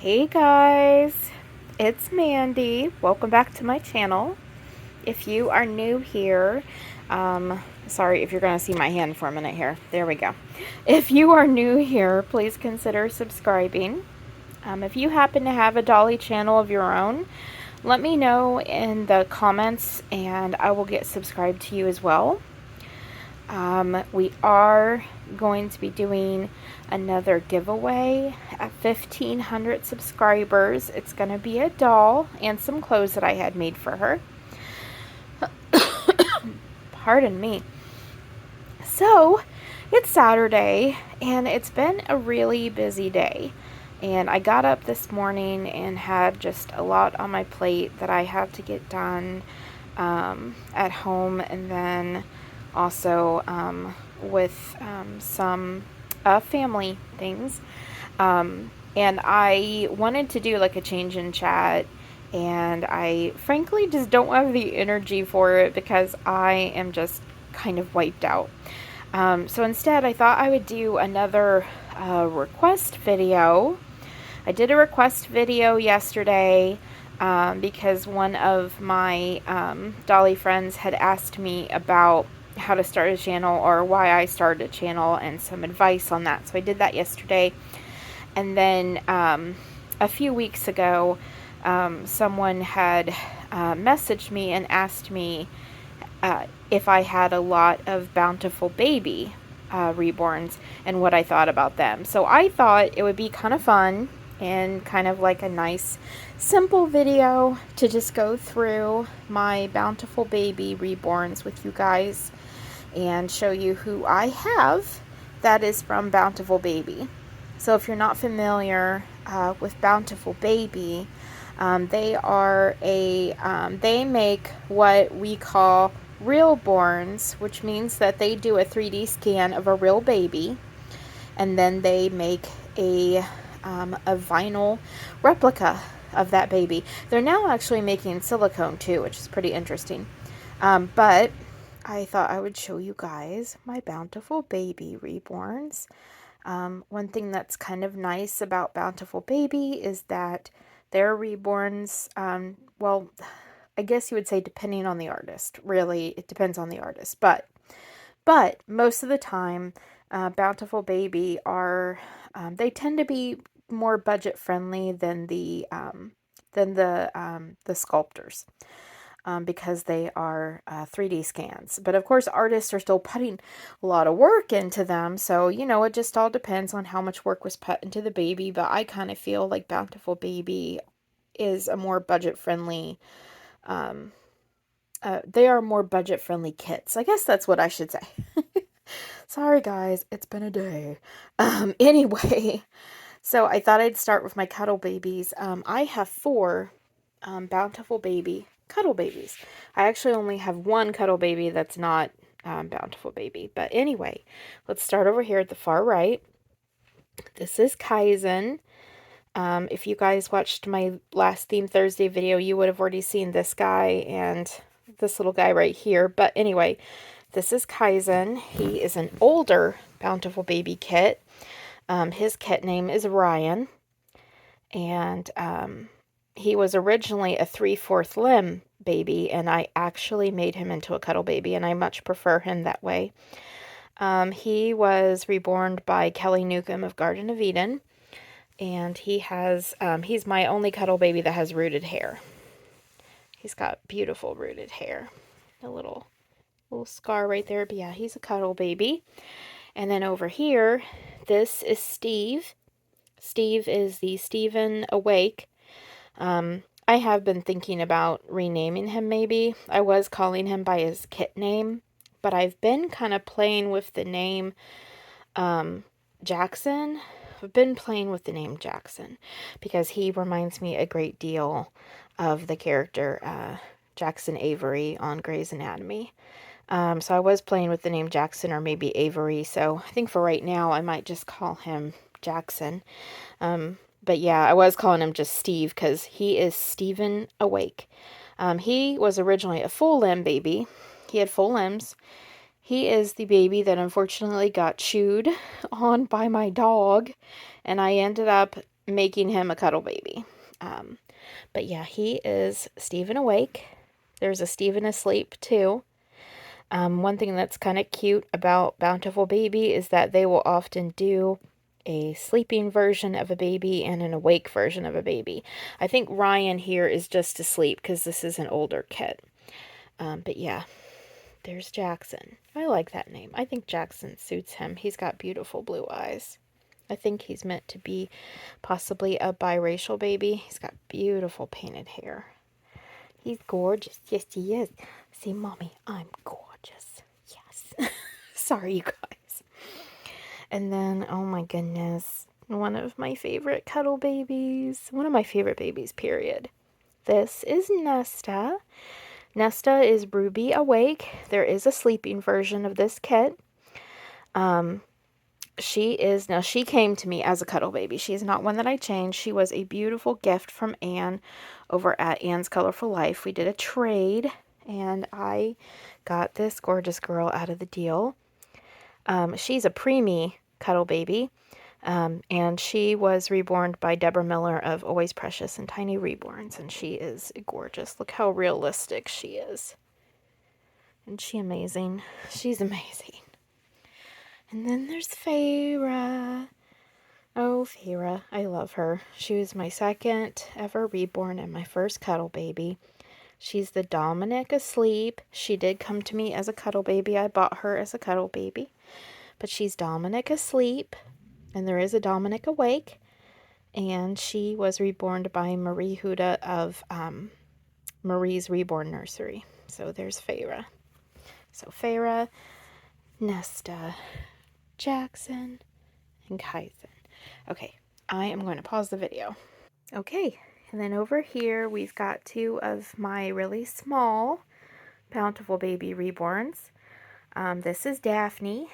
Hey guys, it's Mandy. Welcome back to my channel. If you are new here, sorry if you're going to see my hand for a minute here. There we go. If you are new here, please consider subscribing. If you happen to have a Dolly channel of your own, let me know in the comments and I will get subscribed to you as well. We are going to be doing another giveaway at 1,500 subscribers. It's going to be a doll and some clothes that I had made for her. Pardon me. So, it's Saturday and it's been a really busy day. And I got up this morning and had just a lot on my plate that I had to get done at home, and then also with some family things. And I wanted to do like a change in chat, and I frankly just don't have the energy for it because I am just kind of wiped out. So instead, I thought I would do another request video. I did a request video yesterday because one of my Dolly friends had asked me about how to start a channel or why I started a channel and some advice on that. So I did that yesterday. And then a few weeks ago, someone had messaged me and asked me if I had a lot of Bountiful Baby reborns and what I thought about them. So I thought it would be kind of fun and kind of like a nice simple video to just go through my Bountiful Baby reborns with you guys and show you who I have that is from Bountiful Baby. So if you're not familiar with Bountiful Baby, they make what we call Reborns, which means that they do a 3D scan of a real baby, and then they make a vinyl replica of that baby. They're now actually making silicone too, which is pretty interesting. But I thought I would show you guys my Bountiful Baby reborns. One thing that's kind of nice about Bountiful Baby is that their reborns, well, I guess you would say depending on the artist. Really, it depends on the artist. But most of the time, Bountiful Baby are, they tend to be more budget friendly than the sculptors. Because they are 3D scans. But of course, artists are still putting a lot of work into them. So, you know, it just all depends on how much work was put into the baby. But I kind of feel like Bountiful Baby is a more budget-friendly, they are more budget-friendly kits. I guess that's what I should say. Sorry, guys. It's been a day. Anyway, so I thought I'd start with my Cuddle Babies. I have 4 Bountiful Baby Cuddle Babies. I actually only have 1 Cuddle Baby that's not Bountiful Baby. But anyway, let's start over here at the far right. This is Kaizen. If you guys watched my last Theme Thursday video, you would have already seen this guy and this little guy right here. But anyway, this is Kaizen. He is an older Bountiful Baby kit. His kit name is Ryan. And he was originally a 3/4 limb baby, and I actually made him into a Cuddle Baby, and I much prefer him that way. He was reborn by Kelly Newcomb of Garden of Eden, and he has, he's my only Cuddle Baby that has rooted hair. He's got beautiful rooted hair. A little scar right there, but yeah, he's a Cuddle Baby. And then over here, this is Steve. Steve is the Stephen Awake. I have been thinking about renaming him maybe. I was calling him by his kit name, but I've been kind of playing with the name Jackson. I've been playing with the name Jackson because he reminds me a great deal of the character Jackson Avery on Grey's Anatomy. So I was playing with the name Jackson or maybe Avery, so I think for right now I might just call him Jackson. But yeah, I was calling him just Steve because he is Stephen Awake. He was originally a full limb baby. He had full limbs. He is the baby that unfortunately got chewed on by my dog, and I ended up making him a cuddle baby. But yeah, he is Stephen awake. There's a Stephen asleep too. One thing that's kind of cute about Bountiful Baby is that they will often do a sleeping version of a baby and an awake version of a baby. I think Ryan here is just asleep because this is an older kid. But yeah, there's Jackson. I like that name. I think Jackson suits him. He's got beautiful blue eyes. I think he's meant to be possibly a biracial baby. He's got beautiful painted hair. He's gorgeous. Yes, he is. See, Mommy, I'm gorgeous. Yes. Sorry, you guys. And then, oh my goodness, one of my favorite cuddle babies. One of my favorite babies, period. This is Nesta. Nesta is Ruby awake. There is a sleeping version of this kit. She came to me as a cuddle baby. She is not one that I changed. She was a beautiful gift from Anne over at Anne's Colorful Life. We did a trade, and I got this gorgeous girl out of the deal. She's a preemie cuddle baby, and she was reborn by Deborah Miller of Always Precious and Tiny Reborns, and she is gorgeous. Look how realistic she is. Isn't she amazing? She's amazing. And then there's Feyre. Oh, Feyre. I love her. She was my second ever reborn and my first cuddle baby. She's the Dominic asleep. She did come to me as a cuddle baby. I bought her as a cuddle baby. But she's Dominic asleep. And there is a Dominic awake. And she was reborn by Marie Huda of Marie's Reborn Nursery. So there's Feyre. So Feyre, Nesta, Jackson, and Kaizen. Okay, I am going to pause the video. Okay, and then over here we've got two of my really small Bountiful Baby reborns. This is Daphne.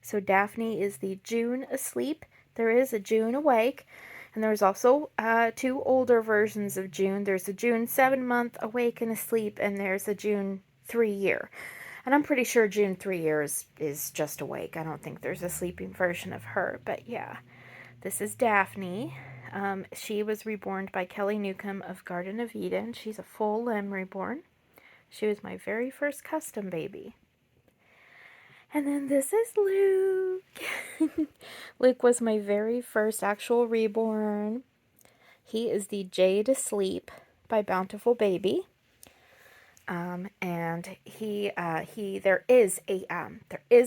So Daphne is the June asleep. There is a June awake. And there's also two older versions of June. There's a June 7-month awake and asleep, and there's a June 3-year. And I'm pretty sure June 3 years is just awake. I don't think there's a sleeping version of her. But yeah, this is Daphne. She was reborn by Kelly Newcomb of Garden of Eden. She's a full limb reborn. She was my very first custom baby. And then this is Luke. Luke was my very first actual reborn. He is the Jade Asleep by Bountiful Baby. And there is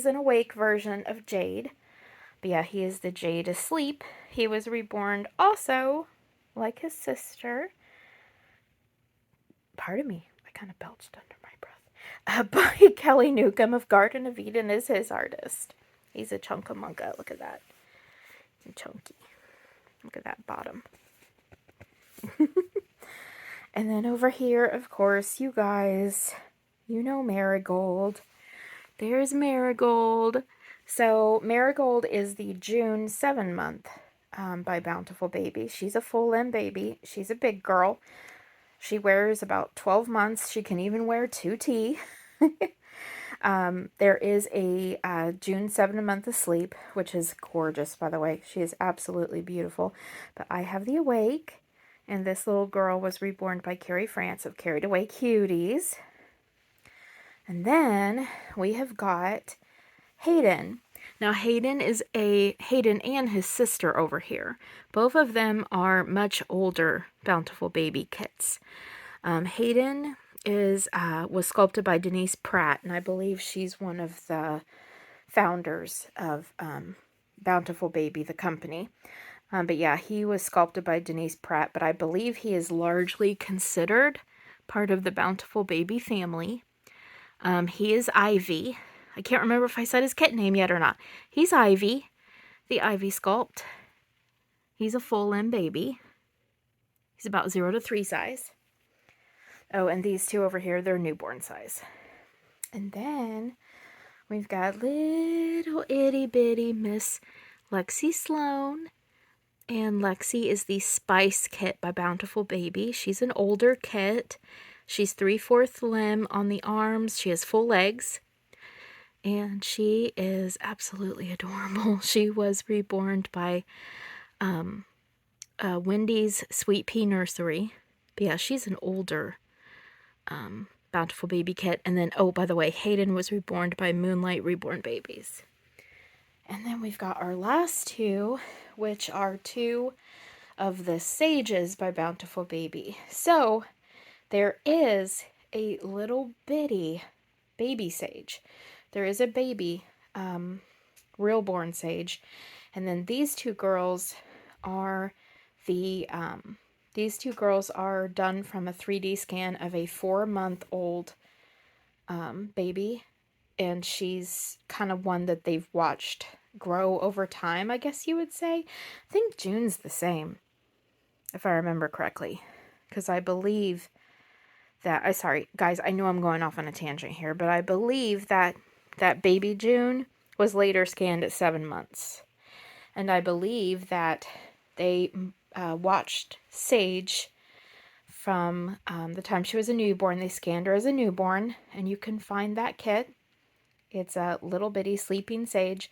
an awake version of Jade. But yeah, he is the Jade Asleep. He was reborn also, like his sister. Pardon me, I kind of belched under my breath. By Kelly Newcomb of Garden of Eden is his artist. He's a chunkamunka. Look at that. He's chunky. Look at that bottom. And then over here, of course, you guys, you know Marigold. There's Marigold. So Marigold is the June 7-month by Bountiful Baby. She's a full limb baby. She's a big girl. She wears about 12 months. She can even wear 2T. There is a June 7-month asleep, which is gorgeous, by the way. She is absolutely beautiful. But I have the awake. And this little girl was reborn by Carrie France of Carried Away Cuties. And then we have got Hayden. Now Hayden and his sister over here. Both of them are much older Bountiful Baby kits. Hayden was sculpted by Denise Pratt, and I believe she's one of the founders of Bountiful Baby, the company. But yeah, he was sculpted by Denise Pratt, but I believe he is largely considered part of the Bountiful Baby family. He is Ivy. I can't remember if I said his kit name yet or not. He's Ivy, the Ivy sculpt. He's a full limb baby. He's about 0 to 3 size. Oh, and these two over here, they're newborn size. And then we've got little itty bitty Miss Lexi Sloan. And Lexi is the Spice Kit by Bountiful Baby. She's an older kit. She's 3/4 limb on the arms. She has full legs. And she is absolutely adorable. She was reborn by Wendy's Sweet Pea Nursery. But yeah, she's an older Bountiful baby kit. And then, oh, by the way, Hayden was reborn by Moonlight Reborn Babies. And then we've got our last two, which are two of the Sages by Bountiful Baby. So there is a little bitty baby sage. There is a baby real-born sage. And then these two girls are done from a 3D scan of a 4-month-old baby. And she's kind of one that they've watched grow over time, I guess you would say. I think June's the same, if I remember correctly. Because I believe that, sorry, guys, I know I'm going off on a tangent here, but I believe that baby June was later scanned at 7 months. And I believe that they watched Sage from the time she was a newborn. They scanned her as a newborn, and you can find that kit. It's a little bitty sleeping sage.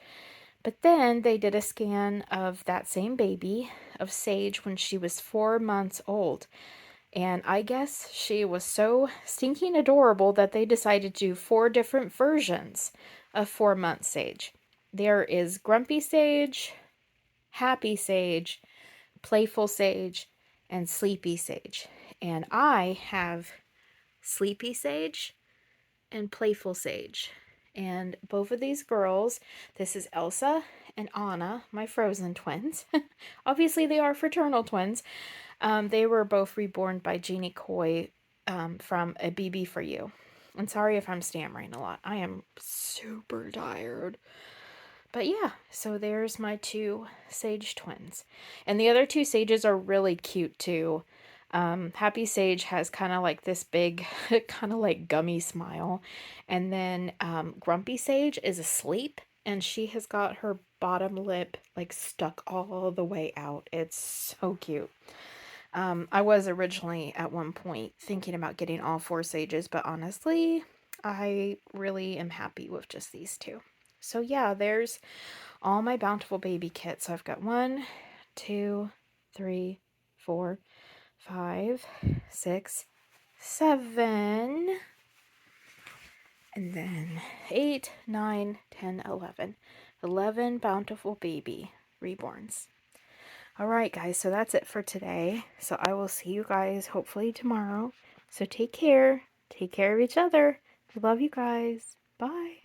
But then they did a scan of that same baby, of Sage, when she was 4 months old. And I guess she was so stinking adorable that they decided to do 4 different versions of 4-month Sage. There is Grumpy Sage, Happy Sage, Playful Sage, and Sleepy Sage. And I have Sleepy Sage and Playful Sage. And both of these girls, this is Elsa and Anna, my frozen twins. Obviously, they are fraternal twins. They were both reborn by Jeannie Coy from A BB for You. And sorry if I'm stammering a lot. I am super tired. But yeah, so there's my 2 sage twins. And the other 2 sages are really cute too. Happy Sage has kind of like this big, kind of like gummy smile. And then Grumpy Sage is asleep, and she has got her bottom lip like stuck all the way out. It's so cute. I was originally at one point thinking about getting all 4 sages, but honestly, I really am happy with just these 2. So yeah, there's all my Bountiful baby kits. So I've got 1, 2, 3, 4, 5, 6, 7, and then 8, 9, 10, 11. 11 Bountiful baby reborns. Alright guys, so that's it for today. So I will see you guys hopefully tomorrow. So take care. Take care of each other. I love you guys. Bye.